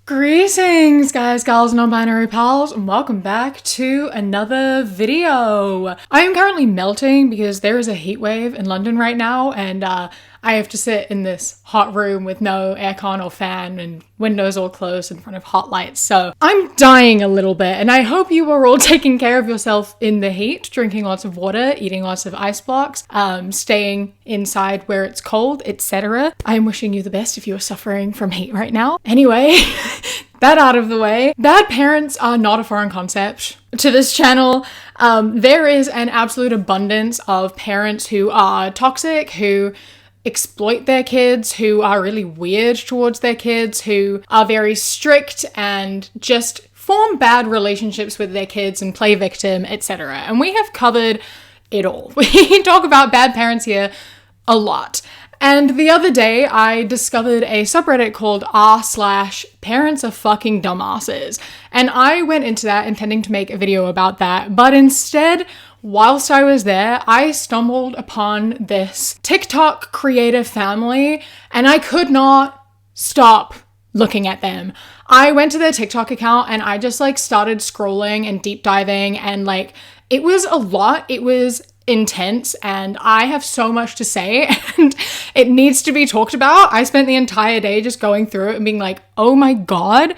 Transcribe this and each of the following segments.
Greetings guys, gals, non-binary pals, and welcome back to another video. I am currently melting because there is a heat wave in London right now, and I have to sit in this hot room with no aircon or fan and windows all closed in front of hot lights. So I'm dying a little bit, and I hope you are all taking care of yourself in the heat, drinking lots of water, eating lots of ice blocks, staying inside where it's cold, etc. I'm wishing you the best if you are suffering from heat right now. Anyway, that out of the way. Bad parents are not a foreign concept to this channel. There is an absolute abundance of parents who are toxic, who exploit their kids, who are really weird towards their kids, who are very strict and just form bad relationships with their kids and play victim, etc. And we have covered it all. We talk about bad parents here a lot. And the other day, I discovered a subreddit called r/parents are fucking dumbasses. And I went into that intending to make a video about that, but instead, whilst I was there, I stumbled upon this TikTok creator family, and I could not stop looking at them. I went to their TikTok account and I just started scrolling and deep diving, and it was a lot. It was intense, and I have so much to say and it needs to be talked about. I spent the entire day just going through it and being like, oh my god,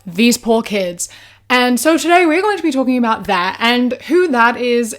these poor kids. And so today we're going to be talking about that, and who that is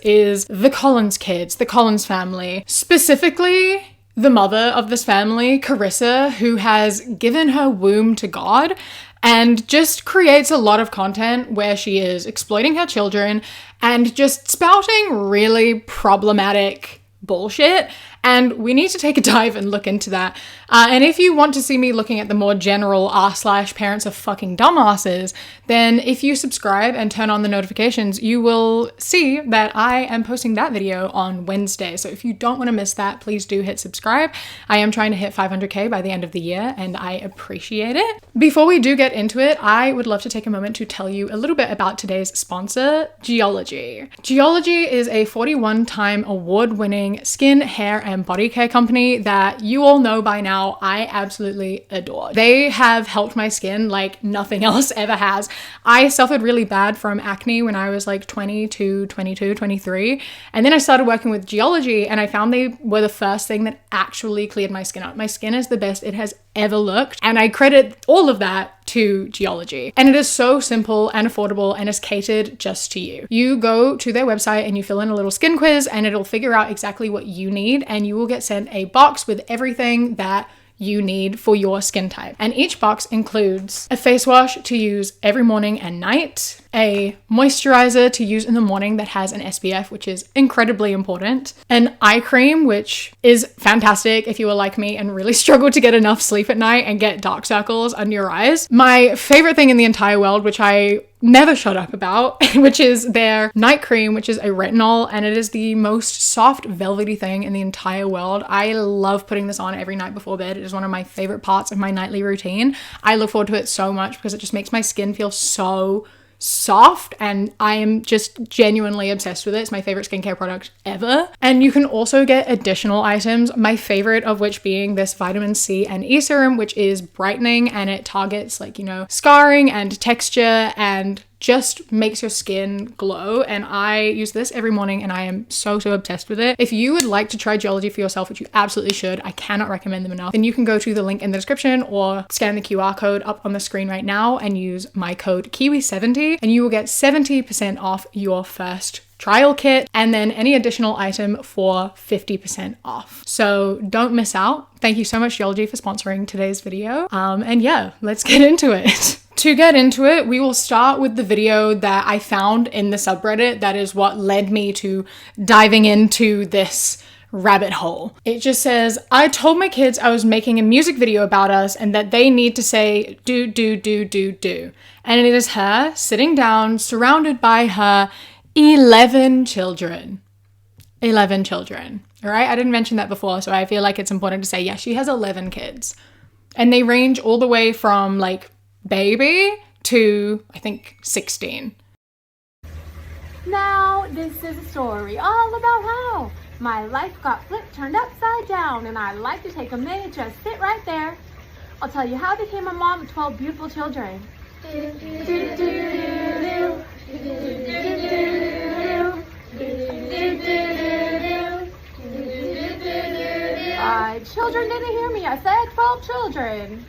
the Collins kids, the Collins family. Specifically, the mother of this family, Carissa, who has given her womb to God and just creates a lot of content where she is exploiting her children and just spouting really problematic bullshit. And we need to take a dive and look into that. And if you want to see me looking at the more general r/parents are fucking dumbasses, then if you subscribe and turn on the notifications, you will see that I am posting that video on Wednesday. So if you don't want to miss that, please do hit subscribe. I am trying to hit 500k by the end of the year, and I appreciate it. Before we do get into it, I would love to take a moment to tell you a little bit about today's sponsor, Geology. Geology is a 41-time award-winning skin, hair, and body care company that you all know by now I absolutely adore. They have helped my skin like nothing else ever has. I suffered really bad from acne when I was 22, 23, and then I started working with Geology, and I found they were the first thing that actually cleared my skin up. My skin is the best it has ever looked, and I credit all of that to Geology. And it is so simple and affordable and is catered just to you. You go to their website and you fill in a little skin quiz, and it'll figure out exactly what you need, and you will get sent a box with everything that you need for your skin type. And each box includes a face wash to use every morning and night, a moisturizer to use in the morning that has an SPF, which is incredibly important, an eye cream, which is fantastic if you are like me and really struggle to get enough sleep at night and get dark circles under your eyes. My favorite thing in the entire world, which I never shut up about, which is their night cream, which is a retinol, and it is the most soft velvety thing in the entire world. I love putting this on every night before bed. It is one of my favorite parts of my nightly routine. I look forward to it so much because it just makes my skin feel so soft, and I am just genuinely obsessed with it. It's my favorite skincare product ever. And you can also get additional items, my favorite of which being this vitamin C and E serum, which is brightening, and it targets scarring and texture and just makes your skin glow. And I use this every morning, and I am so obsessed with it. If you would like to try Geology for yourself, which you absolutely should, I cannot recommend them enough, then you can go to the link in the description or scan the QR code up on the screen right now and use my code KIWI70, and you will get 70% off your first trial kit, and then any additional item for 50% off. So don't miss out. Thank you so much, Geology, for sponsoring today's video. And yeah, let's get into it. To get into it, we will start with the video that I found in the subreddit. That is what led me to diving into this rabbit hole. It just says, I told my kids I was making a music video about us and that they need to say do. And it is her sitting down, surrounded by her 11 children. 11 children. All right, I didn't mention that before, so I feel like it's important to say, yeah, she has 11 kids. And they range all the way from baby to, I think, 16. Now, this is a story all about how my life got turned upside down, and I'd like to take a minute, just sit right there. I'll tell you how I became a mom of 12 beautiful children. Children didn't hear me. I said 12 children.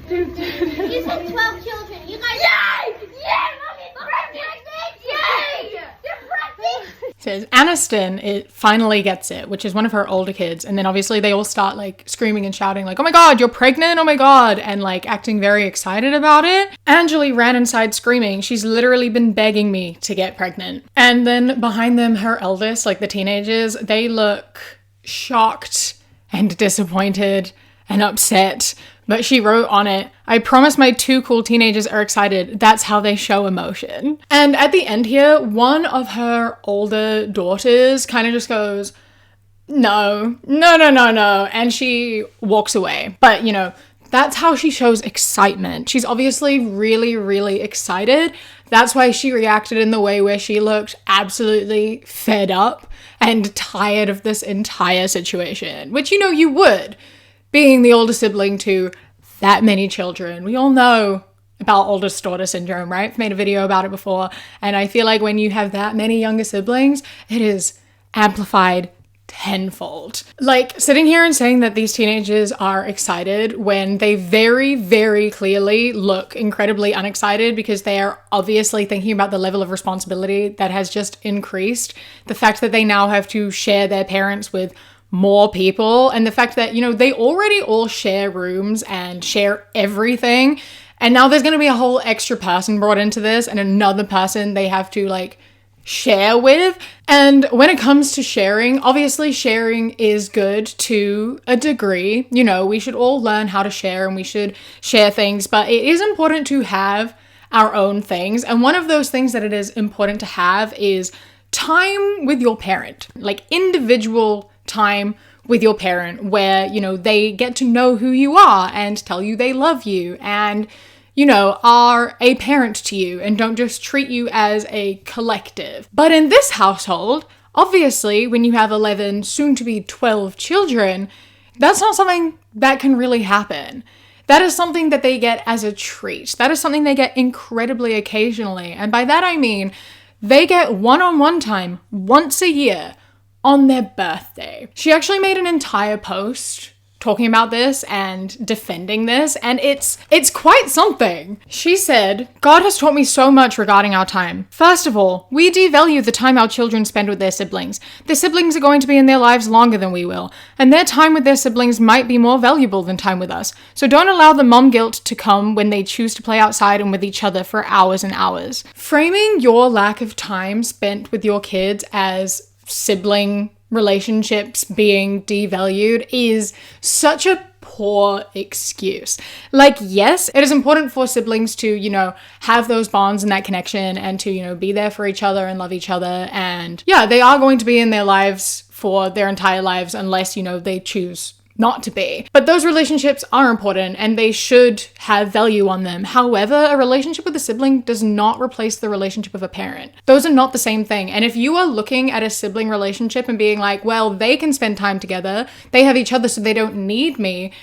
You said 12 children. You guys. Yay! Yay! Mommy's pregnant! Yay! You're pregnant! Says Aniston, it finally gets it, which is one of her older kids, and then obviously they all start like screaming and shouting like, oh my god, you're pregnant, oh my god, and like acting very excited about it. Angeli ran inside screaming, she's literally been begging me to get pregnant. And then behind them, her eldest, like the teenagers, they look shocked and disappointed and upset. But she wrote on it, I promise my 2 cool teenagers are excited. That's how they show emotion. And at the end here, one of her older daughters kind of just goes, no. And she walks away. But, you know, that's how she shows excitement. She's obviously really, really excited. That's why she reacted in the way where she looked absolutely fed up and tired of this entire situation, which, you know, you would. Being the older sibling to that many children. We all know about oldest daughter syndrome, right? I've made a video about it before. And I feel like when you have that many younger siblings, it is amplified tenfold. Like sitting here and saying that these teenagers are excited when they very, very clearly look incredibly unexcited because they are obviously thinking about the level of responsibility that has just increased. The fact that they now have to share their parents with more people, and the fact that, you know, they already all share rooms and share everything, and now there's going to be a whole extra person brought into this and another person they have to like share with. And when it comes to sharing, obviously sharing is good to a degree. You know, we should all learn how to share and we should share things, but it is important to have our own things. And one of those things that it is important to have is time with your parent, like individual time with your parent where, you know, they get to know who you are and tell you they love you and, you know, are a parent to you and don't just treat you as a collective. But in this household, obviously, when you have 11, soon to be 12 children, that's not something that can really happen. That is something that they get as a treat. That is something they get incredibly occasionally. And by that I mean, they get one-on-one time once a year on their birthday. She actually made an entire post talking about this and defending this, and it's quite something. She said, God has taught me so much regarding our time. First of all, we devalue the time our children spend with their siblings. Their siblings are going to be in their lives longer than we will, and their time with their siblings might be more valuable than time with us. So don't allow the mom guilt to come when they choose to play outside and with each other for hours and hours. Framing your lack of time spent with your kids as sibling relationships being devalued is such a poor excuse. Like, yes, it is important for siblings to, you know, have those bonds and that connection and to, you know, be there for each other and love each other. And yeah, they are going to be in their lives for their entire lives unless, you know, they choose not to be. But those relationships are important and they should have value on them. However, a relationship with a sibling does not replace the relationship of a parent. Those are not the same thing. And if you are looking at a sibling relationship and being like, well, they can spend time together, they have each other so they don't need me,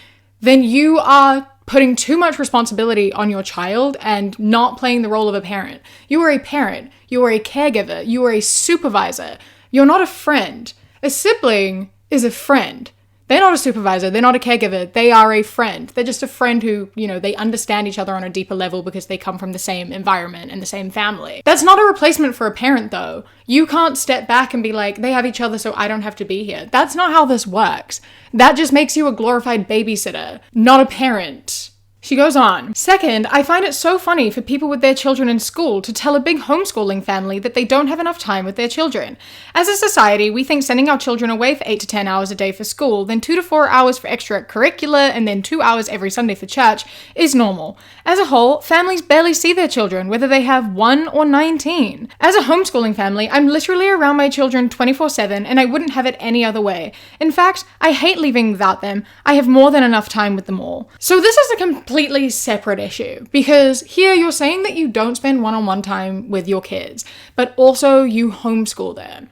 then you are putting too much responsibility on your child and not playing the role of a parent. You are a parent. You are a caregiver. You are a supervisor. You're not a friend. A sibling is a friend. They're not a supervisor, they're not a caregiver, they are a friend. They're just a friend who, you know, they understand each other on a deeper level because they come from the same environment and the same family. That's not a replacement for a parent though. You can't step back and be like, they have each other so I don't have to be here. That's not how this works. That just makes you a glorified babysitter, not a parent. She goes on, second, I find it so funny for people with their children in school to tell a big homeschooling family that they don't have enough time with their children. As a society, we think sending our children away for 8 to 10 hours a day for school, then 2 to 4 hours for extracurricular, and then 2 hours every Sunday for church is normal. As a whole, families barely see their children, whether they have 1 or 19. As a homeschooling family, I'm literally around my children 24/7, and I wouldn't have it any other way. In fact, I hate leaving without them. I have more than enough time with them all. So this is a completely separate issue, because here you're saying that you don't spend one-on-one time with your kids, but also you homeschool them,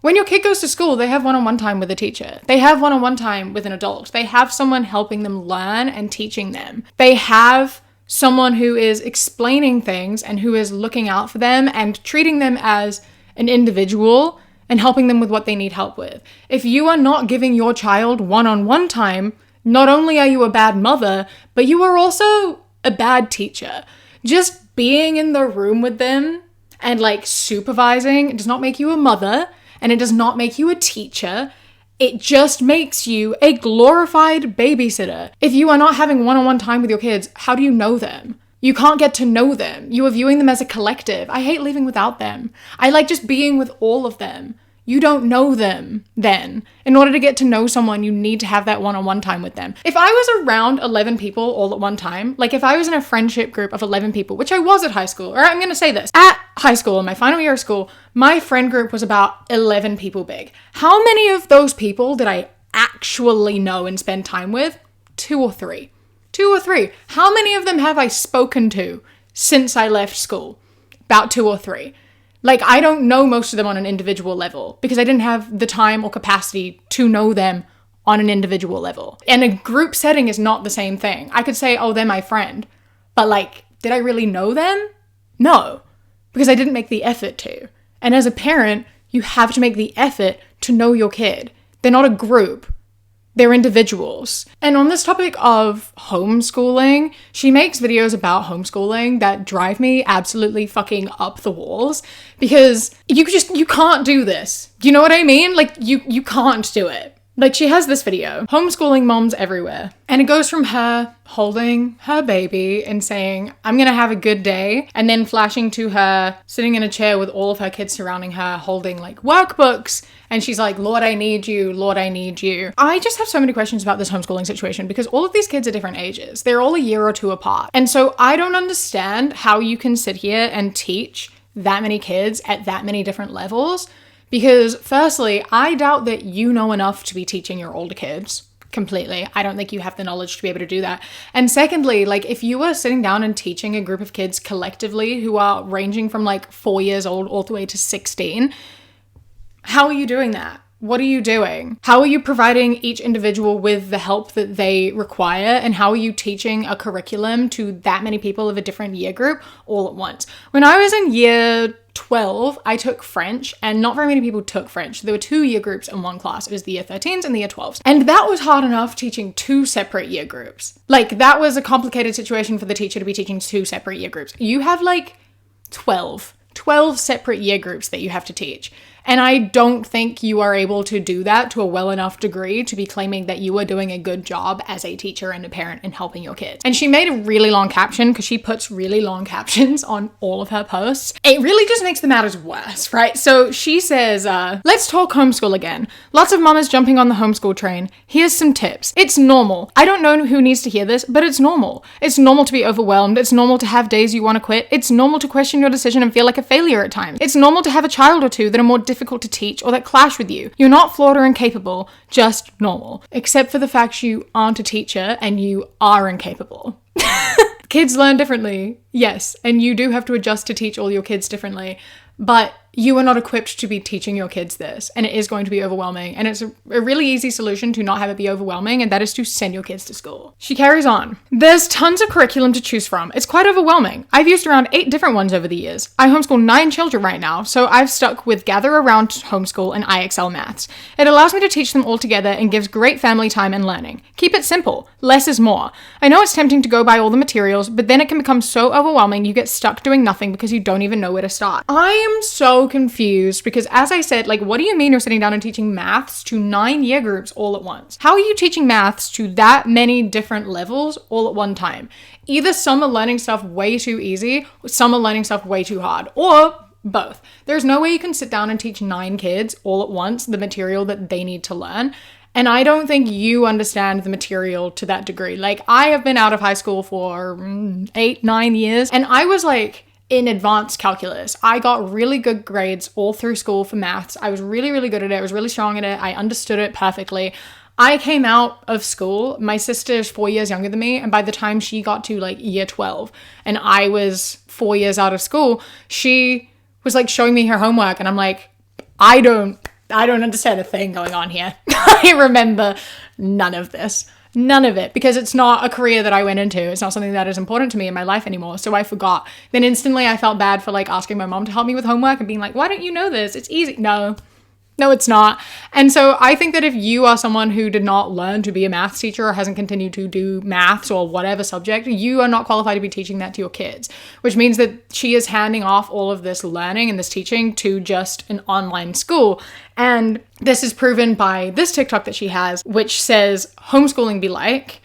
When your kid goes to school, they have one-on-one time with a teacher. They have one-on-one time with an adult. They have someone helping them learn and teaching them. They have someone who is explaining things and who is looking out for them and treating them as an individual and helping them with what they need help with. If you are not giving your child one-on-one time, not only are you a bad mother, but you are also a bad teacher. Just being in the room with them and like supervising does not make you a mother, and it does not make you a teacher. It just makes you a glorified babysitter. If you are not having one-on-one time with your kids, how do you know them? You can't get to know them. You are viewing them as a collective. I hate leaving without them. I like just being with all of them. You don't know them then. In order to get to know someone, you need to have that one-on-one time with them. If I was around 11 people all at one time, like if I was in a friendship group of 11 people, which I was at high school, or I'm going to say this, at high school, in my final year of school, my friend group was about 11 people big. How many of those people did I actually know and spend time with? 2 or 3. 2 or 3. How many of them have I spoken to since I left school? About 2 or 3. Like, I don't know most of them on an individual level because I didn't have the time or capacity to know them on an individual level. And a group setting is not the same thing. I could say, oh, they're my friend. But like, did I really know them? No, because I didn't make the effort to. And as a parent, you have to make the effort to know your kid. They're not a group. They're individuals. And on this topic of homeschooling, she makes videos about homeschooling that drive me absolutely fucking up the walls because you can't do this. Do you know what I mean? Like you can't do it. Like she has this video, homeschooling moms everywhere. And it goes from her holding her baby and saying, I'm gonna have a good day. And then flashing to her sitting in a chair with all of her kids surrounding her holding like workbooks. And she's like, Lord, I need you. Lord, I need you. I just have so many questions about this homeschooling situation because all of these kids are different ages. They're all a year or two apart. And so I don't understand how you can sit here and teach that many kids at that many different levels. Because firstly, I doubt that you know enough to be teaching your older kids completely. I don't think you have the knowledge to be able to do that. And secondly, like if you were sitting down and teaching a group of kids collectively who are ranging from like 4 years old all the way to 16, how are you doing that? What are you doing? How are you providing each individual with the help that they require? And how are you teaching a curriculum to that many people of a different year group all at once? When I was in year 12, I took French, and not very many people took French. There were 2 year groups in one class. It was the year 13s and the year 12s. And that was hard enough teaching 2 separate year groups. Like that was a complicated situation for the teacher to be teaching 2 separate year groups. You have like 12 separate year groups that you have to teach. And I don't think you are able to do that to a well enough degree to be claiming that you are doing a good job as a teacher and a parent in helping your kids. And she made a really long caption because she puts really long captions on all of her posts. It really just makes the matters worse, right? So she says, let's talk homeschool again. Lots of mamas jumping on the homeschool train. Here's some tips. It's normal. I don't know who needs to hear this, but it's normal. It's normal to be overwhelmed. It's normal to have days you want to quit. It's normal to question your decision and feel like a failure at times. It's normal to have a child or two that are more difficult to teach or that clash with you. You're not flawed or incapable, just normal. Except for the fact you aren't a teacher and you are incapable. Kids learn differently, yes, and you do have to adjust to teach all your kids differently, but you are not equipped to be teaching your kids this, and it is going to be overwhelming, and it's a really easy solution to not have it be overwhelming, and that is to send your kids to school. She carries on. There's tons of curriculum to choose from. It's quite overwhelming. I've used around 8 different ones over the years. I homeschool 9 children right now, so I've stuck with Gather Around Homeschool and IXL Maths. It allows me to teach them all together and gives great family time and learning. Keep it simple. Less is more. I know it's tempting to go buy all the materials, but then it can become so overwhelming you get stuck doing nothing because you don't even know where to start. I am so confused because, as I said, like, what do you mean you're sitting down and teaching maths to 9 year groups all at once? How are you teaching maths to that many different levels all at one time? Either some are learning stuff way too easy, or some are learning stuff way too hard, or both. There's no way you can sit down and teach 9 kids all at once the material that they need to learn. And I don't think you understand the material to that degree. Like, I have been out of high school for 8-9 years, and I was like, in advanced calculus. I got really good grades all through school for maths. I was really, really good at it. I was really strong at it. I understood it perfectly. I came out of school. My sister is 4 years younger than me. And by the time she got to like year 12 and I was 4 years out of school, she was like showing me her homework. And I'm like, I don't I don't understand a thing going on here. I remember none of this. None of it, because it's not a career that I went into. It's not something that is important to me in my life anymore. So I forgot. Then instantly I felt bad for like asking my mom to help me with homework and being like, why don't you know this? It's easy. No, it's not. And so I think that if you are someone who did not learn to be a maths teacher or hasn't continued to do maths or whatever subject, you are not qualified to be teaching that to your kids, which means that she is handing off all of this learning and this teaching to just an online school. And this is proven by this TikTok that she has, which says, homeschooling be like.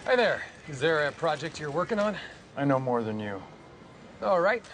Hi there. Is there a project you're working on? I know more than you. All right.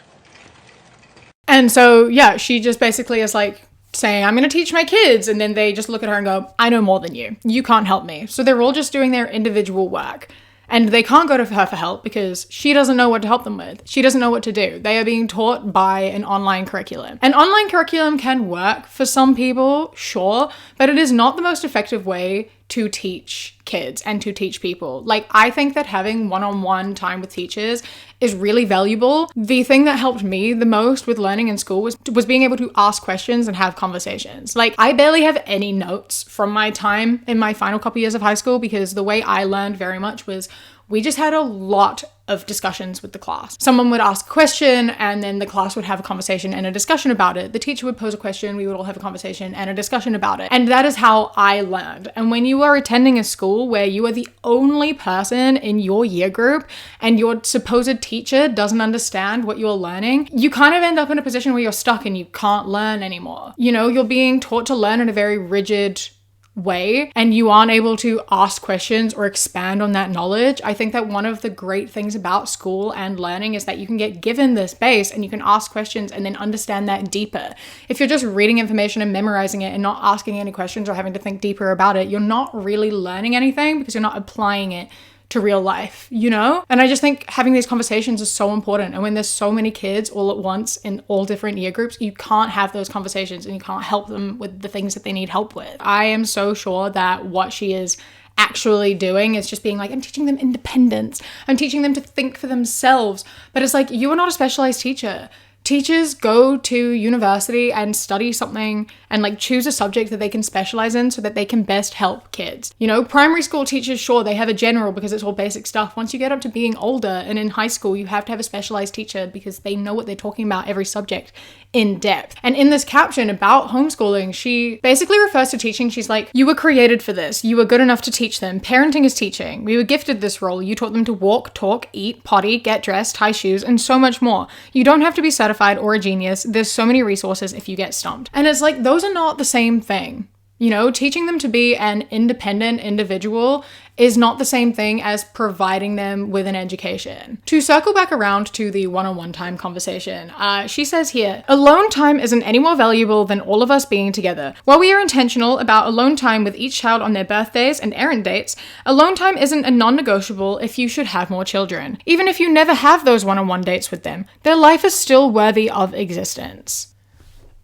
And so, yeah, she just basically is like, saying, I'm going to teach my kids. And then they just look at her and go, I know more than you. You can't help me. So they're all just doing their individual work. And they can't go to her for help because she doesn't know what to help them with. She doesn't know what to do. They are being taught by an online curriculum. An online curriculum can work for some people, sure, but it is not the most effective way to teach kids and to teach people. Like, I think that having one-on-one time with teachers is really valuable. The thing that helped me the most with learning in school was being able to ask questions and have conversations. Like, I barely have any notes from my time in my final couple years of high school because the way I learned very much was we just had a lot of discussions with the class. Someone would ask a question and then the class would have a conversation and a discussion about it. The teacher would pose a question, we would all have a conversation and a discussion about it. And that is how I learned. And when you are attending a school where you are the only person in your year group and your supposed teacher doesn't understand what you're learning, you kind of end up in a position where you're stuck and you can't learn anymore. You know, you're being taught to learn in a very rigid way and you aren't able to ask questions or expand on that knowledge. I think that one of the great things about school and learning is that you can get given this base and you can ask questions and then understand that deeper. If you're just reading information and memorizing it and not asking any questions or having to think deeper about it, you're not really learning anything because you're not applying it to real life, you know? And I just think having these conversations is so important. And when there's so many kids all at once in all different year groups, you can't have those conversations and you can't help them with the things that they need help with. I am so sure that what she is actually doing is just being like, I'm teaching them independence. I'm teaching them to think for themselves. But it's like, you are not a specialized teacher. Teachers go to university and study something and like choose a subject that they can specialize in so that they can best help kids. You know, primary school teachers, sure, they have a general because it's all basic stuff. Once you get up to being older and in high school, you have to have a specialized teacher because they know what they're talking about every subject in depth. And in this caption about homeschooling, she basically refers to teaching. She's like, you were created for this. You were good enough to teach them. Parenting is teaching. We were gifted this role. You taught them to walk, talk, eat, potty, get dressed, tie shoes, and so much more. You don't have to be certified or a genius. There's so many resources if you get stumped. And it's like, those are not the same thing. You know, teaching them to be an independent individual is not the same thing as providing them with an education. To circle back around to the one-on-one time conversation, she says here, alone time isn't any more valuable than all of us being together. While we are intentional about alone time with each child on their birthdays and errand dates, alone time isn't a non-negotiable if you should have more children. Even if you never have those one-on-one dates with them, their life is still worthy of existence.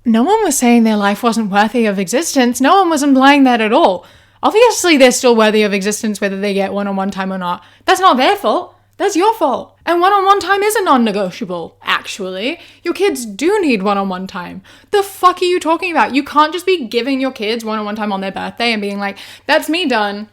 No one was saying their life wasn't worthy of existence. No one was implying that at all. Obviously, they're still worthy of existence whether they get one-on-one time or not. That's not their fault. That's your fault. And one-on-one time is a non-negotiable, actually. Your kids do need one-on-one time. The fuck are you talking about? You can't just be giving your kids one-on-one time on their birthday and being like, that's me done.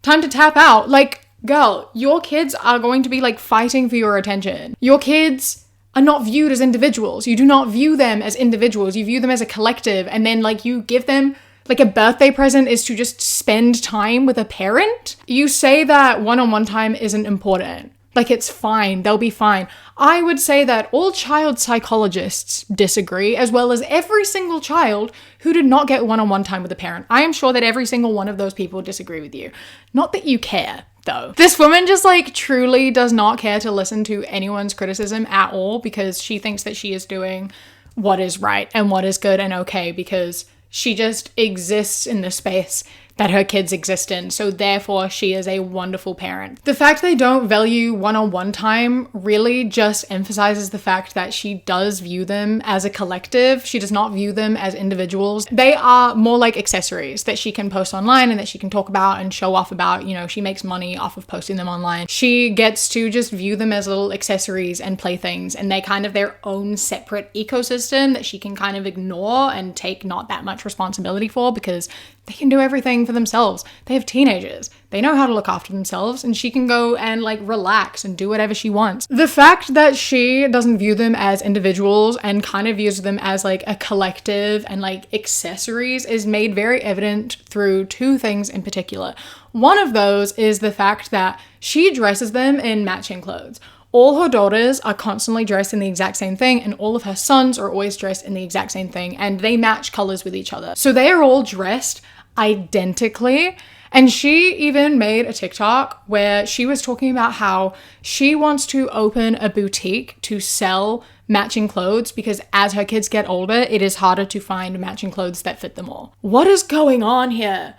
Time to tap out. Like, girl, your kids are going to be like fighting for your attention. Your kids are not viewed as individuals. You do not view them as individuals. You view them as a collective. And then like you give them like a birthday present is to just spend time with a parent. You say that one-on-one time isn't important. Like it's fine. They'll be fine. I would say that all child psychologists disagree, as well as every single child who did not get one-on-one time with a parent. I am sure that every single one of those people disagree with you. Not that you care, though. This woman just like truly does not care to listen to anyone's criticism at all because she thinks that she is doing what is right and what is good and okay because she just exists in this space that her kids exist in, so therefore she is a wonderful parent. The fact they don't value one-on-one time really just emphasizes the fact that she does view them as a collective. She does not view them as individuals. They are more like accessories that she can post online and that she can talk about and show off about. You know, she makes money off of posting them online. She gets to just view them as little accessories and playthings, and they're kind of their own separate ecosystem that she can kind of ignore and take not that much responsibility for, because they can do everything for themselves. They have teenagers. They know how to look after themselves, and she can go and like relax and do whatever she wants. The fact that she doesn't view them as individuals and kind of views them as like a collective and like accessories is made very evident through two things in particular. One of those is the fact that she dresses them in matching clothes. All her daughters are constantly dressed in the exact same thing, and all of her sons are always dressed in the exact same thing, and they match colors with each other. So they are all dressed identically. And she even made a TikTok where she was talking about how she wants to open a boutique to sell matching clothes, because as her kids get older, it is harder to find matching clothes that fit them all. What is going on here?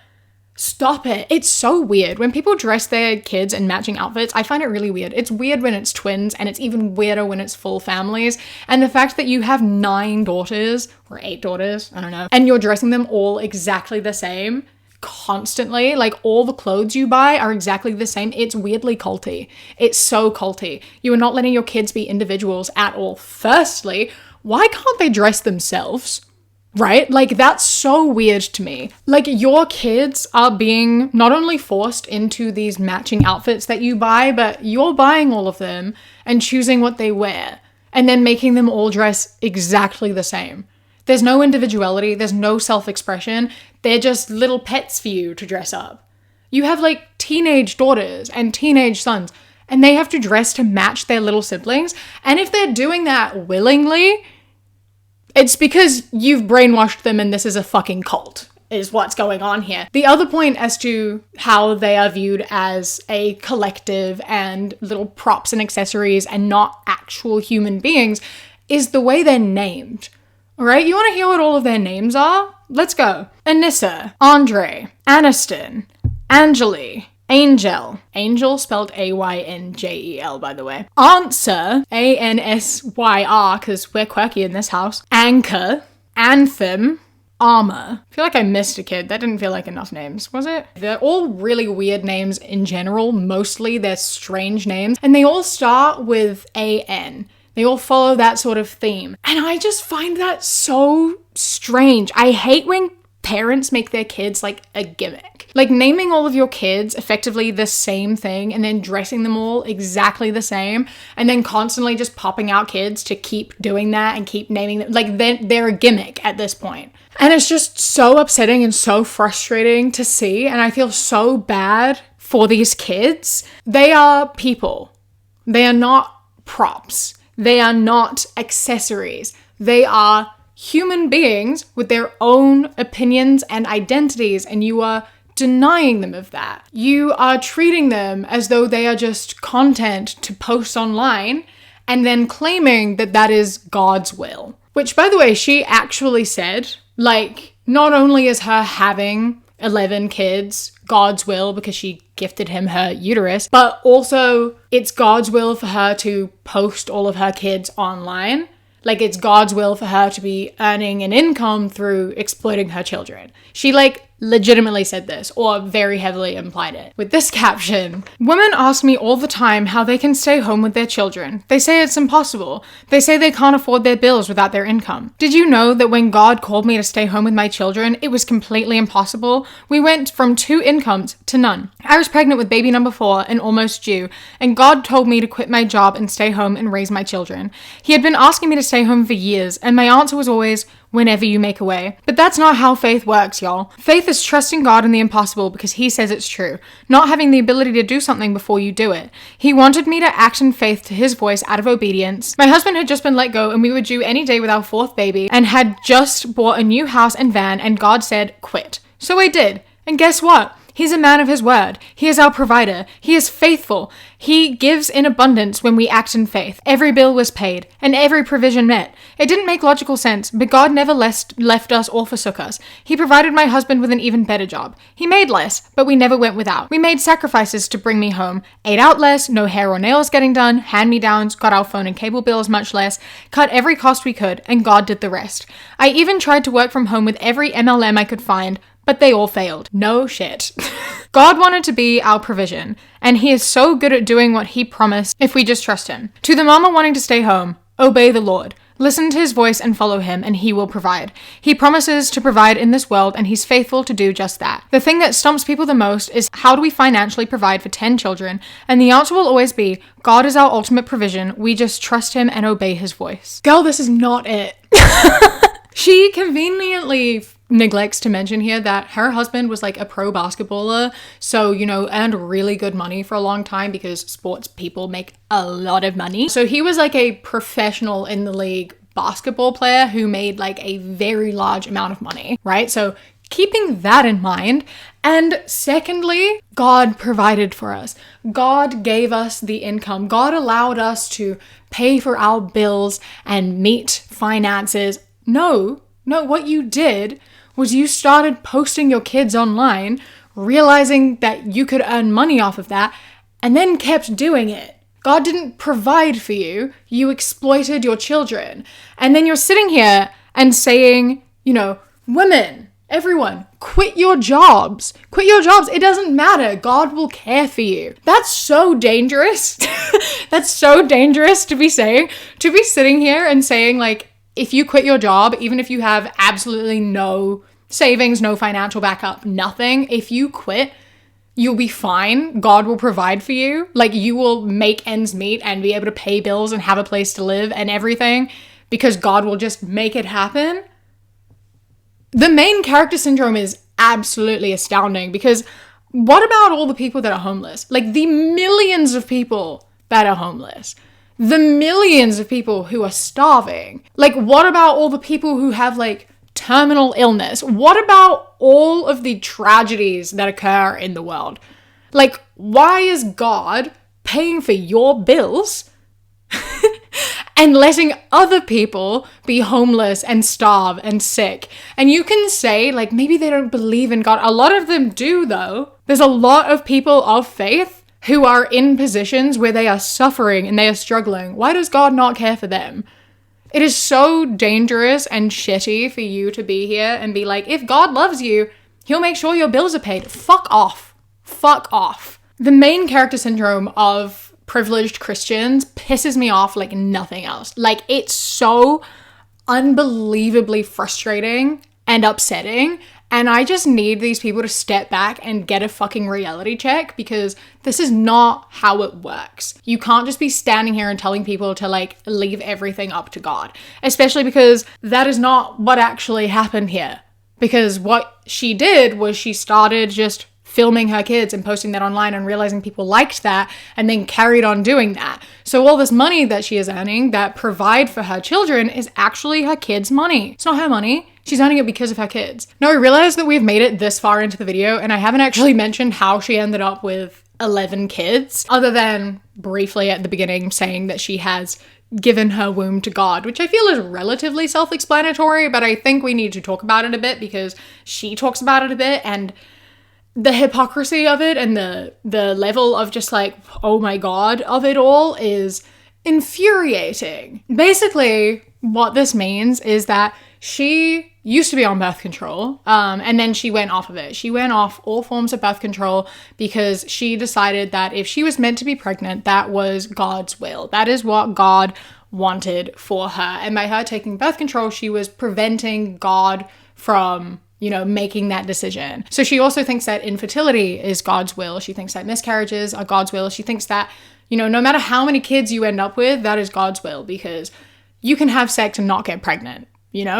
Stop it. It's so weird. When people dress their kids in matching outfits, I find it really weird. It's weird when it's twins, and it's even weirder when it's full families. And the fact that you have 9 daughters, or 8 daughters, I don't know, and you're dressing them all exactly the same constantly, like all the clothes you buy are exactly the same. It's weirdly culty. It's so culty. You are not letting your kids be individuals at all. Firstly, why can't they dress themselves? Right? Like, that's so weird to me. Like, your kids are being not only forced into these matching outfits that you buy, but you're buying all of them and choosing what they wear and then making them all dress exactly the same. There's no individuality. There's no self-expression. They're just little pets for you to dress up. You have like teenage daughters and teenage sons, and they have to dress to match their little siblings. And if they're doing that willingly, it's because you've brainwashed them and this is a fucking cult, is what's going on here. The other point as to how they are viewed as a collective and little props and accessories and not actual human beings is the way they're named. All right, you want to hear what all of their names are? Let's go. Anissa, Andre, Aniston, Angeli, Angel. Angel spelled A-Y-N-J-E-L, by the way. Answer, A-N-S-Y-R, because we're quirky in this house. Anchor, Anthem, Armor. I feel like I missed a kid. That didn't feel like enough names, was it? They're all really weird names in general. Mostly they're strange names. And they all start with A-N. They all follow that sort of theme. And I just find that so strange. I hate when parents make their kids like a gimmick. Like naming all of your kids effectively the same thing and then dressing them all exactly the same and then constantly just popping out kids to keep doing that and keep naming them. Like they're a gimmick at this point. And it's just so upsetting and so frustrating to see. And I feel so bad for these kids. They are people. They are not props. They are not accessories. They are human beings with their own opinions and identities, and you are denying them of that. You are treating them as though they are just content to post online and then claiming that that is God's will. Which, by the way, she actually said, like, not only is her having 11 kids God's will because she gifted him her uterus, but also it's God's will for her to post all of her kids online. Like, it's God's will for her to be earning an income through exploiting her children. She, like, legitimately said this, or very heavily implied it. With this caption, women ask me all the time how they can stay home with their children. They say it's impossible. They say they can't afford their bills without their income. Did you know that when God called me to stay home with my children, it was completely impossible? We went from 2 incomes to none. I was pregnant with baby number 4 and almost due, and God told me to quit my job and stay home and raise my children. He had been asking me to stay home for years, and my answer was always, whenever you make a way. But that's not how faith works, y'all. Faith is trusting God in the impossible because he says it's true, not having the ability to do something before you do it. He wanted me to act in faith to his voice out of obedience. My husband had just been let go and we were due any day with our 4th baby and had just bought a new house and van, and God said, quit. So I did. And guess what? He's a man of his word. He is our provider. He is faithful. He gives in abundance when we act in faith. Every bill was paid and every provision met. It didn't make logical sense, but God never left us or forsook us. He provided my husband with an even better job. He made less, but we never went without. We made sacrifices to bring me home, ate out less, no hair or nails getting done, hand-me-downs, got our phone and cable bills much less, cut every cost we could, and God did the rest. I even tried to work from home with every MLM I could find, but they all failed. No shit. God wanted to be our provision, and he is so good at doing what he promised if we just trust him. To the mama wanting to stay home, obey the Lord. Listen to his voice and follow him, and he will provide. He promises to provide in this world, and he's faithful to do just that. The thing that stumps people the most is, how do we financially provide for 10 children? And the answer will always be, God is our ultimate provision. We just trust him and obey his voice. Girl, this is not it. She conveniently neglects to mention here that her husband was like a pro basketballer, so, you know, earned really good money for a long time because sports people make a lot of money. So he was like a professional in the league basketball player who made like a very large amount of money, right? So keeping that in mind. And secondly, God provided for us. God gave us the income. God allowed us to pay for our bills and meet finances. No, what you did was you started posting your kids online, realizing that you could earn money off of that, and then kept doing it. God didn't provide for you. You exploited your children. And then you're sitting here and saying, you know, women, everyone, quit your jobs. Quit your jobs. It doesn't matter. God will care for you. That's so dangerous. That's so dangerous to be saying. To be sitting here and saying, like, if you quit your job, even if you have absolutely no savings, no financial backup, nothing, if you quit, you'll be fine. God will provide for you. Like, you will make ends meet and be able to pay bills and have a place to live and everything because God will just make it happen. The main character syndrome is absolutely astounding because what about all the people that are homeless? Like, the millions of people that are homeless. The millions of people who are starving. Like, what about all the people who have, like, terminal illness? What about all of the tragedies that occur in the world? Like, why is God paying for your bills and letting other people be homeless and starve and sick? And you can say, like, maybe they don't believe in God. A lot of them do, though. There's a lot of people of faith who are in positions where they are suffering and they are struggling. Why does God not care for them? It is so dangerous and shitty for you to be here and be like, if God loves you, he'll make sure your bills are paid. Fuck off. Fuck off. The main character syndrome of privileged Christians pisses me off like nothing else. Like, it's so unbelievably frustrating and upsetting. And I just need these people to step back and get a fucking reality check because this is not how it works. You can't just be standing here and telling people to, like, leave everything up to God, especially because that is not what actually happened here. Because what she did was she started just filming her kids and posting that online and realizing people liked that and then carried on doing that. So all this money that she is earning that provide for her children is actually her kids' money. It's not her money. She's earning it because of her kids. Now, I realize that we've made it this far into the video and I haven't actually mentioned how she ended up with 11 kids, other than briefly at the beginning saying that she has given her womb to God, which I feel is relatively self-explanatory, but I think we need to talk about it a bit because she talks about it a bit, and the hypocrisy of it and the level of just like, oh my God, of it all is infuriating. Basically, what this means is that she used to be on birth control, and then she went off of it. She went off all forms of birth control because she decided that if she was meant to be pregnant, that was God's will. That is what God wanted for her. And by her taking birth control, she was preventing God from, you know, making that decision. So she also thinks that infertility is God's will. She thinks that miscarriages are God's will. She thinks that, you know, no matter how many kids you end up with, that is God's will because you can have sex and not get pregnant.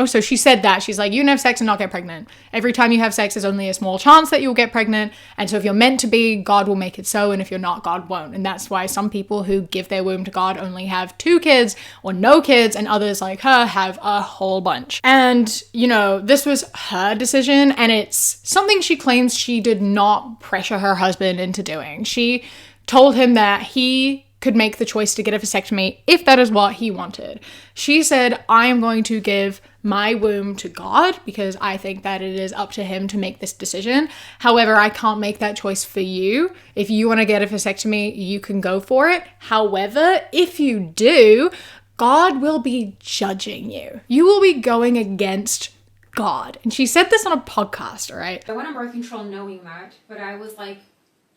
So she said that. She's like, you can have sex and not get pregnant. Every time you have sex, there's only a small chance that you'll get pregnant. And so if you're meant to be, God will make it so. And if you're not, God won't. And that's why some people who give their womb to God only have 2 kids or no kids, and others like her have a whole bunch. And, this was her decision, and it's something she claims she did not pressure her husband into doing. She told him that he could make the choice to get a vasectomy if that is what he wanted. She said, I am going to give my womb to God because I think that it is up to him to make this decision. However, I can't make that choice for you. If you want to get a vasectomy, you can go for it. However, if you do, God will be judging you. You will be going against God. And she said this on a podcast, all right? I went on birth control knowing that, but I was like,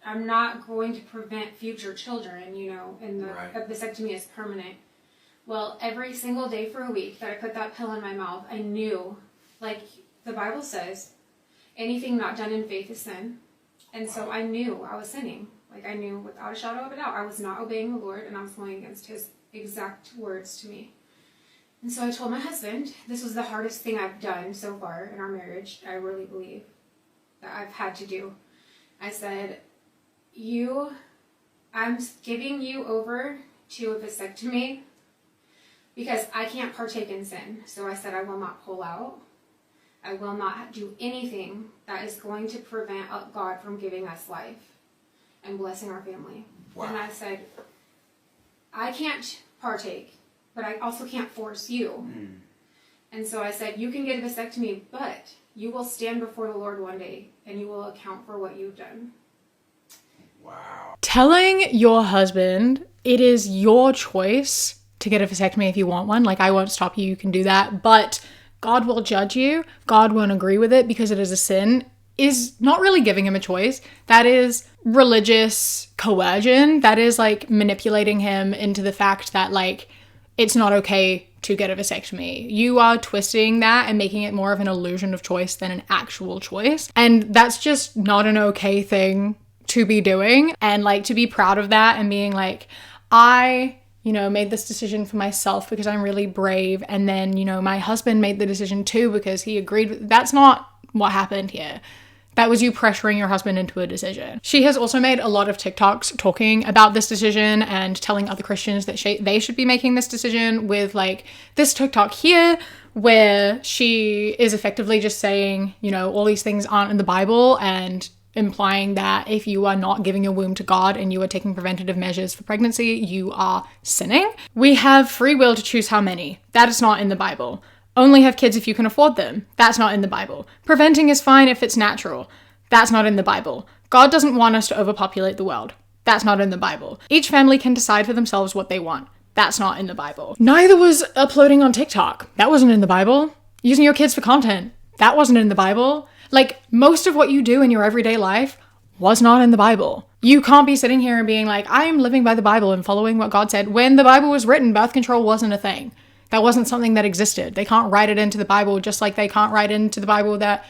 I'm not going to prevent future children, and the vasectomy is permanent. Well, every single day for a week that I put that pill in my mouth, I knew, like the Bible says, anything not done in faith is sin. And so I knew I was sinning. Like I knew without a shadow of a doubt, I was not obeying the Lord, and I was going against his exact words to me. And so I told my husband, this was the hardest thing I've done so far in our marriage, I really believe, that I've had to do. I said, I'm giving you over to a vasectomy because I can't partake in sin. So I said, I will not pull out. I will not do anything that is going to prevent God from giving us life and blessing our family. Wow. And I said, I can't partake, but I also can't force you. And so I said, you can get a vasectomy, but you will stand before the Lord one day and you will account for what you've done. Wow. Telling your husband it is your choice to get a vasectomy if you want one. Like, I won't stop you. You can do that. But God will judge you. God won't agree with it because it is a sin, is not really giving him a choice. That is religious coercion. That is like manipulating him into the fact that like it's not okay to get a vasectomy. You are twisting that and making it more of an illusion of choice than an actual choice. And that's just not an okay thing to be doing. And like to be proud of that and being like, I made this decision for myself because I'm really brave. And then, my husband made the decision too because he agreed. That's not what happened here. That was you pressuring your husband into a decision. She has also made a lot of TikToks talking about this decision and telling other Christians that they should be making this decision, with like this TikTok here where she is effectively just saying, all these things aren't in the Bible, and implying that if you are not giving your womb to God and you are taking preventative measures for pregnancy, you are sinning. We have free will to choose how many. That is not in the Bible. Only have kids if you can afford them. That's not in the Bible. Preventing is fine if it's natural. That's not in the Bible. God doesn't want us to overpopulate the world. That's not in the Bible. Each family can decide for themselves what they want. That's not in the Bible. Neither was uploading on TikTok. That wasn't in the Bible. Using your kids for content. That wasn't in the Bible. Like, most of what you do in your everyday life was not in the Bible. You can't be sitting here and being like, I'm living by the Bible and following what God said. When the Bible was written, birth control wasn't a thing. That wasn't something that existed. They can't write it into the Bible, just like they can't write into the Bible that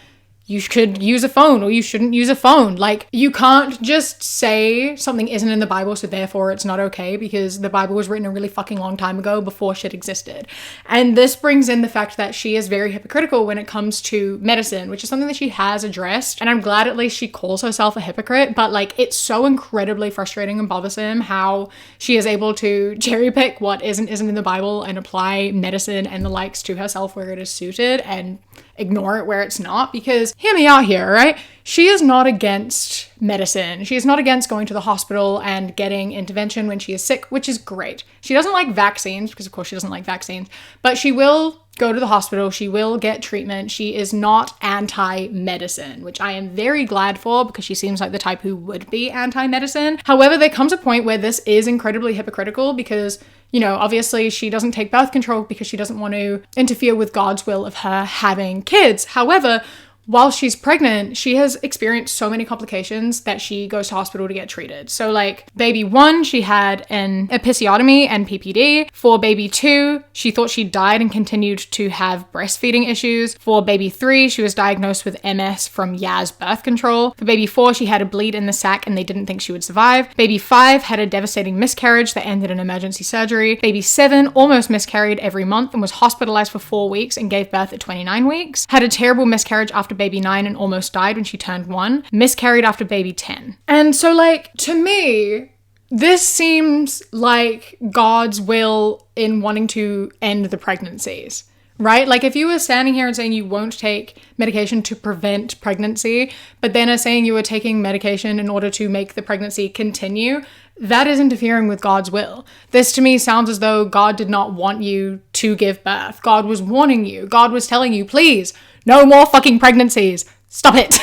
you should use a phone or you shouldn't use a phone. Like, you can't just say something isn't in the Bible, so therefore it's not okay, because the Bible was written a really fucking long time ago before shit existed. And this brings in the fact that she is very hypocritical when it comes to medicine, which is something that she has addressed. And I'm glad at least she calls herself a hypocrite, but like, it's so incredibly frustrating and bothersome how she is able to cherry pick what isn't in the Bible and apply medicine and the likes to herself where it is suited and ignore it where it's not. Because hear me out here, right? She is not against medicine. She is not against going to the hospital and getting intervention when she is sick, which is great. She doesn't like vaccines, because of course she doesn't like vaccines, but she will go to the hospital. She will get treatment. She is not anti-medicine, which I am very glad for, because she seems like the type who would be anti-medicine. However, there comes a point where this is incredibly hypocritical because, obviously she doesn't take birth control because she doesn't want to interfere with God's will of her having kids. However, while she's pregnant, she has experienced so many complications that she goes to hospital to get treated. So like baby 1, she had an episiotomy and PPD. For baby 2, she thought she died and continued to have breastfeeding issues. For baby 3, she was diagnosed with MS from Yaz birth control. For baby 4, she had a bleed in the sac and they didn't think she would survive. Baby 5 had a devastating miscarriage that ended in emergency surgery. Baby 7 almost miscarried every month and was hospitalized for 4 weeks and gave birth at 29 weeks. Had a terrible miscarriage after baby 9 and almost died when she turned 1. Miscarried after baby 10. And so like, to me, this seems like God's will in wanting to end the pregnancies. Right? Like if you were standing here and saying you won't take medication to prevent pregnancy, but then are saying you were taking medication in order to make the pregnancy continue, that is interfering with God's will. This to me sounds as though God did not want you to give birth. God was warning you. God was telling you, please, no more fucking pregnancies. Stop it.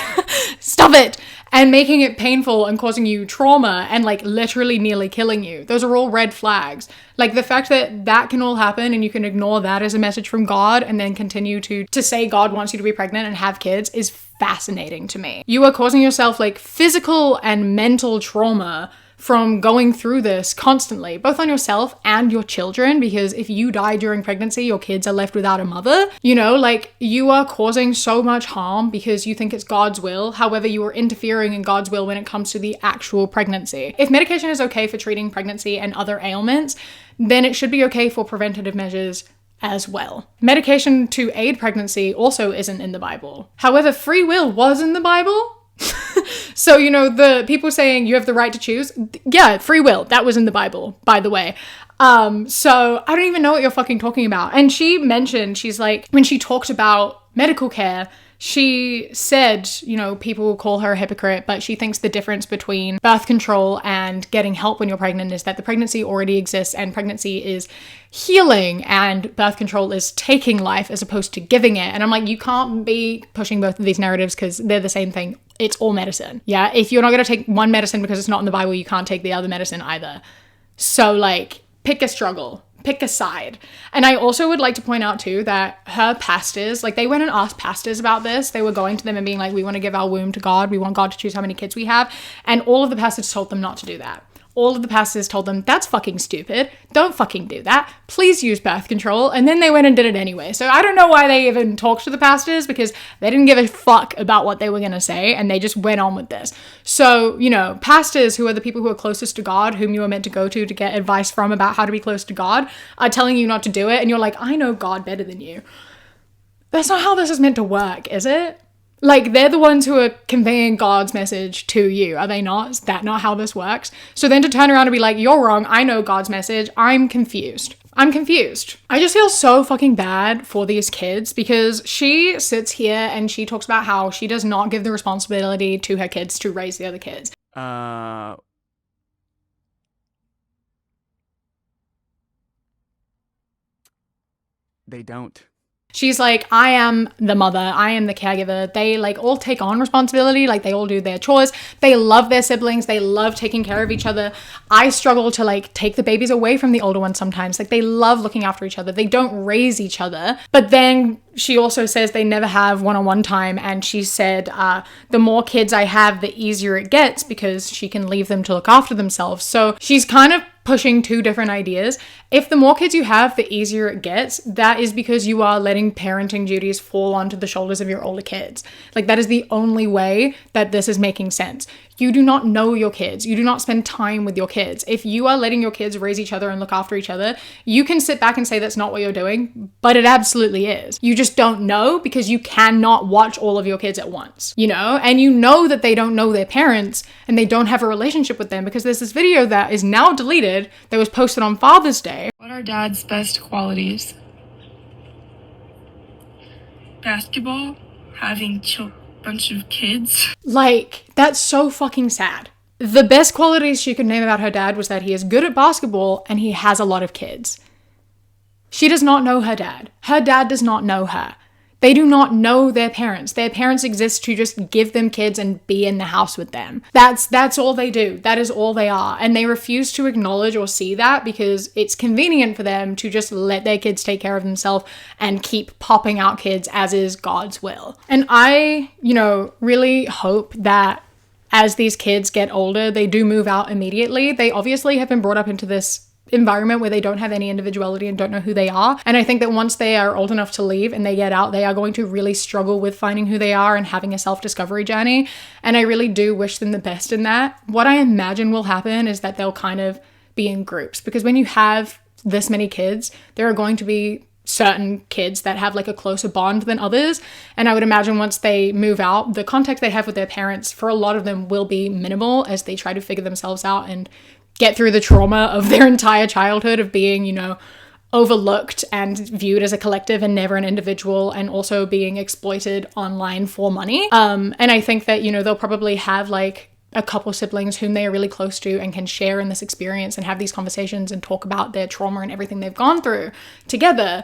Stop it. And making it painful and causing you trauma and like literally nearly killing you. Those are all red flags. Like the fact that that can all happen and you can ignore that as a message from God and then continue to say God wants you to be pregnant and have kids is fascinating to me. You are causing yourself like physical and mental trauma from going through this constantly, both on yourself and your children, because if you die during pregnancy, your kids are left without a mother. You know, like you are causing so much harm because you think it's God's will. However, you are interfering in God's will when it comes to the actual pregnancy. If medication is okay for treating pregnancy and other ailments, then it should be okay for preventative measures as well. Medication to aid pregnancy also isn't in the Bible. However, free will was in the Bible. So, you know, the people saying you have the right to choose, yeah, free will, that was in the Bible, by the way. So I don't even know what you're fucking talking about. And she mentioned, she's like, when she talked about medical care, she said, you know, people call her a hypocrite, but she thinks the difference between birth control and getting help when you're pregnant is that the pregnancy already exists and pregnancy is healing and birth control is taking life as opposed to giving it. And I'm like, you can't be pushing both of these narratives because they're the same thing. It's all medicine. Yeah. If you're not going to take one medicine because it's not in the Bible, you can't take the other medicine either. So like, pick a struggle. Pick a side. And I also would like to point out too that her pastors, like they went and asked pastors about this. They were going to them and being like, we want to give our womb to God. We want God to choose how many kids we have. And all of the pastors told them not to do that. All of the pastors told them, that's fucking stupid. Don't fucking do that. Please use birth control. And then they went and did it anyway. So I don't know why they even talked to the pastors because they didn't give a fuck about what they were going to say. And they just went on with this. So, you know, pastors who are the people who are closest to God, whom you are meant to go to get advice from about how to be close to God, are telling you not to do it. And you're like, I know God better than you. That's not how this is meant to work, is it? Like, they're the ones who are conveying God's message to you, are they not? Is that not how this works? So then to turn around and be like, you're wrong, I know God's message, I'm confused. I just feel so fucking bad for these kids because she sits here and she talks about how she does not give the responsibility to her kids to raise the other kids. They don't. She's like, I am the mother, I am the caregiver. They like all take on responsibility, like they all do their chores. They love their siblings, they love taking care of each other. I struggle to like take the babies away from the older ones sometimes. Like they love looking after each other. They don't raise each other. But then she also says they never have one-on-one time. And she said, the more kids I have, the easier it gets because she can leave them to look after themselves. So she's kind of pushing two different ideas. If the more kids you have, the easier it gets, that is because you are letting parenting duties fall onto the shoulders of your older kids. Like that is the only way that this is making sense. You do not know your kids. You do not spend time with your kids. If you are letting your kids raise each other and look after each other, you can sit back and say that's not what you're doing, but it absolutely is. You just don't know because you cannot watch all of your kids at once, you know? And you know that they don't know their parents and they don't have a relationship with them because there's this video that is now deleted that was posted on Father's Day. What are Dad's best qualities? Basketball, having bunch of kids. Like, that's so fucking sad. The best qualities she could name about her dad was that he is good at basketball and he has a lot of kids. She does not know her dad. Her dad does not know her. They do not know their parents. Their parents exist to just give them kids and be in the house with them. That's all they do. That is all they are. And they refuse to acknowledge or see that because it's convenient for them to just let their kids take care of themselves and keep popping out kids as is God's will. And I, really hope that as these kids get older, they do move out immediately. They obviously have been brought up into this environment where they don't have any individuality and don't know who they are. And I think that once they are old enough to leave and they get out, they are going to really struggle with finding who they are and having a self-discovery journey. And I really do wish them the best in that. What I imagine will happen is that they'll kind of be in groups, because when you have this many kids, there are going to be certain kids that have like a closer bond than others. And I would imagine once they move out, the contact they have with their parents for a lot of them will be minimal as they try to figure themselves out and get through the trauma of their entire childhood of being, overlooked and viewed as a collective and never an individual, and also being exploited online for money. And I think that, they'll probably have like a couple siblings whom they are really close to and can share in this experience and have these conversations and talk about their trauma and everything they've gone through together.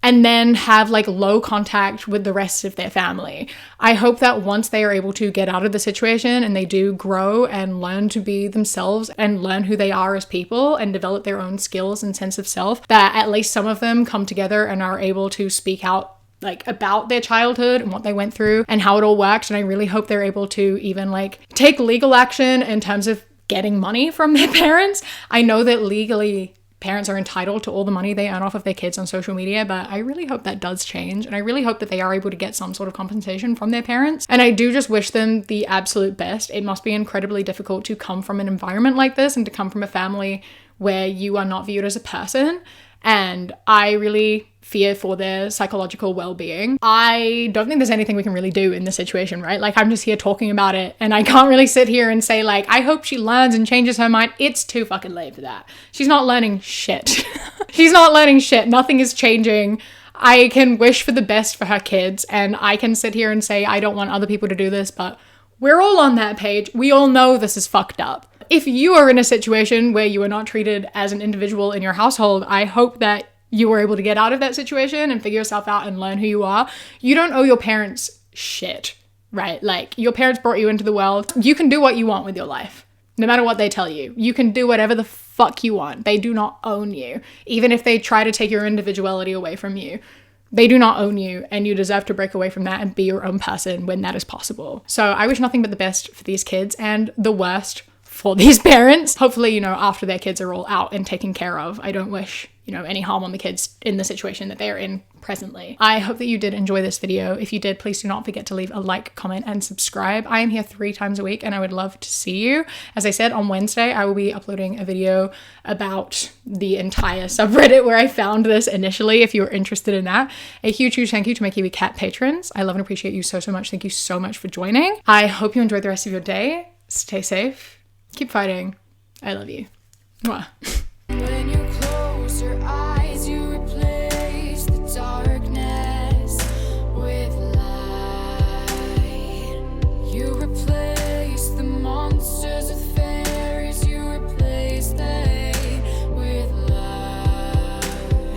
And then have like low contact with the rest of their family. I hope that once they are able to get out of the situation and they do grow and learn to be themselves and learn who they are as people and develop their own skills and sense of self, that at least some of them come together and are able to speak out like about their childhood and what they went through and how it all worked. And I really hope they're able to even like take legal action in terms of getting money from their parents. I know that legally parents are entitled to all the money they earn off of their kids on social media, but I really hope that does change. And I really hope that they are able to get some sort of compensation from their parents. And I do just wish them the absolute best. It must be incredibly difficult to come from an environment like this and to come from a family where you are not viewed as a person. And I really fear for their psychological well-being. I don't think there's anything we can really do in this situation, right? Like, I'm just here talking about it and I can't really sit here and say like, I hope she learns and changes her mind. It's too fucking late for that. She's not learning shit. She's not learning shit. Nothing is changing. I can wish for the best for her kids and I can sit here and say, I don't want other people to do this, but we're all on that page. We all know this is fucked up. If you are in a situation where you are not treated as an individual in your household, I hope that you were able to get out of that situation and figure yourself out and learn who you are. You don't owe your parents shit, right? Like, your parents brought you into the world. You can do what you want with your life, no matter what they tell you. You can do whatever the fuck you want. They do not own you. Even if they try to take your individuality away from you, they do not own you, and you deserve to break away from that and be your own person when that is possible. So I wish nothing but the best for these kids and the worst for these parents. Hopefully, after their kids are all out and taken care of, I don't wish, any harm on the kids in the situation that they are in presently. I hope that you did enjoy this video. If you did, please do not forget to leave a like, comment, and subscribe. I am here 3 times a week and I would love to see you. As I said, on Wednesday, I will be uploading a video about the entire subreddit where I found this initially, if you're interested in that. A huge, huge thank you to my Kiwi Cat patrons. I love and appreciate you so, so much. Thank you so much for joining. I hope you enjoy the rest of your day. Stay safe. Keep fighting. I love you. Mwah.